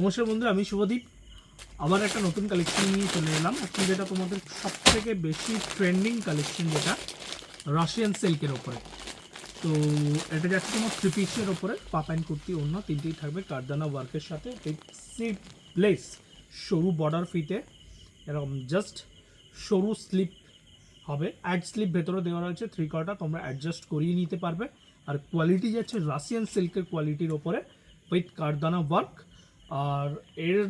নমস্কার বন্ধুরা, আমি শুভদীপ। আবার একটা নতুন কালেকশন নিয়ে চলে এলাম। এখন যেটা তোমাদের সবথেকে বেশি ট্রেন্ডিং কালেকশন, যেটা রাশিয়ান সিল্কের ওপরে। তো এটা যাচ্ছে তোমার 3 পিসের ওপরে, পা প্যান্ট কুর্তি অন্য তিনটেই থাকবে কারদানা ওয়ার্কের সাথে। স্লিপলেস সরু বর্ডার ফিতে এরকম জাস্ট সরু স্লিপ হবে। অ্যাড স্লিপ ভেতরে দেওয়া রয়েছে 3/4, তোমরা অ্যাডজাস্ট করিয়ে নিতে পারবে। আর কোয়ালিটি যাচ্ছে রাশিয়ান সিল্কের কোয়ালিটির ওপরে উইথ কারদানা ওয়ার্ক। আর এর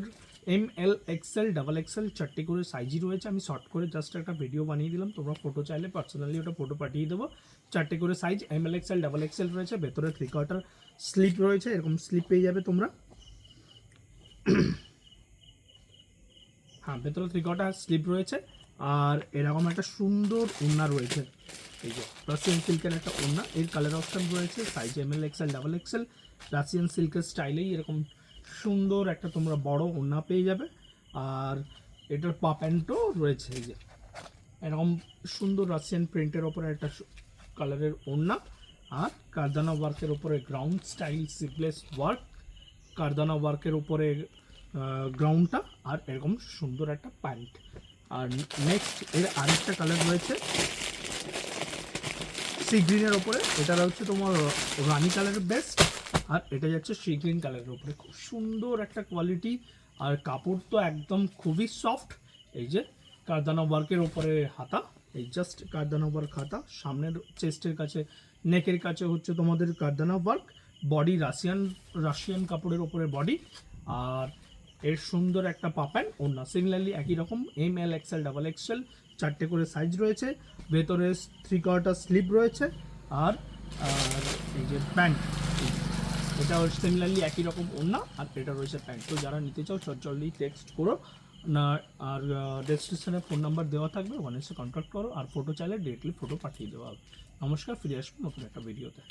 ML XL XXL চারটে করে সাইজই রয়েছে। আমি শর্ট করে জাস্ট একটা ভিডিও বানিয়ে দিলাম, তোমরা ফটো চাইলে পার্সোনালি ওটা ফটো পাঠিয়ে দেবো। চারটে করে সাইজ ML XL XXL রয়েছে। ভেতরে 3/4 স্লিপ রয়েছে, এরকম স্লিপ পেয়ে যাবে তোমরা। হ্যাঁ, ভেতরে 3/4 স্লিপ রয়েছে। আর এরকম একটা সুন্দর ওড়না রয়েছে, এই যে রাশিয়ান সিল্কের একটা ওড়না। এর কালার অপশন রয়েছে size ML XL XXL। Russian সিল্কের স্টাইলেই এরকম সুন্দর একটা তোমরা বড় ওড়না পেয়ে যাবে। আর এটার পা প্যান্টও রয়েছে, এই যে এরকম সুন্দর রাশিয়ান প্রিন্টের ওপরে একটা কালারের ওড়না। আর কারদানা ওয়ার্কের উপরে গ্রাউন্ড স্টাইল সিপলেস ওয়ার্ক, কারদানা ওয়ার্কের উপরে গ্রাউন্ডটা, আর এরকম সুন্দর একটা প্যান্ট। আর নেক্সট এর আরেকটা কালার রয়েছে সি গ্রিনের ওপরে। এটা হচ্ছে তোমার রানি কালারের বেস্ট। আর এটা যাচ্ছে সি গ্রিন কালারের উপরে, খুব সুন্দর একটা কোয়ালিটি। আর কাপড় তো একদম খুবই সফট। এই যে কারদানা ওয়ার্কের ওপরে হাতা, এই জাস্ট কারদানা ওয়ার্ক হাতা, সামনের চেস্টের কাছে নেকের কাছে হচ্ছে তোমাদের কারদানা ওয়ার্ক। বডি রাশিয়ান কাপড়ের ওপরে বডি। আর এর সুন্দর একটা পা প্যান্ট ওড়না, সিমিলারলি একই রকম ML XL XXL চারটে করে সাইজ রয়েছে। ভেতরে 3/4 স্লিপ রয়েছে। আর এই যে প্যান্ট, এটা সিমিলারলি একই রকম ওড়না। আর এটা রয়েছে প্যান্ট। তো যারা নিতে চাও জলদি টেক্সট করো না। আর ডেসক্রিপশনে ফোন নাম্বার দেওয়া থাকবে, ওখানে এসে কন্ট্যাক্ট করো। আর ফটো চাইলে ডিরেক্টলি ফটো পাঠিয়ে দেওয়া হবে। নমস্কার, ফিরে আসবো নতুন একটা ভিডিওতে।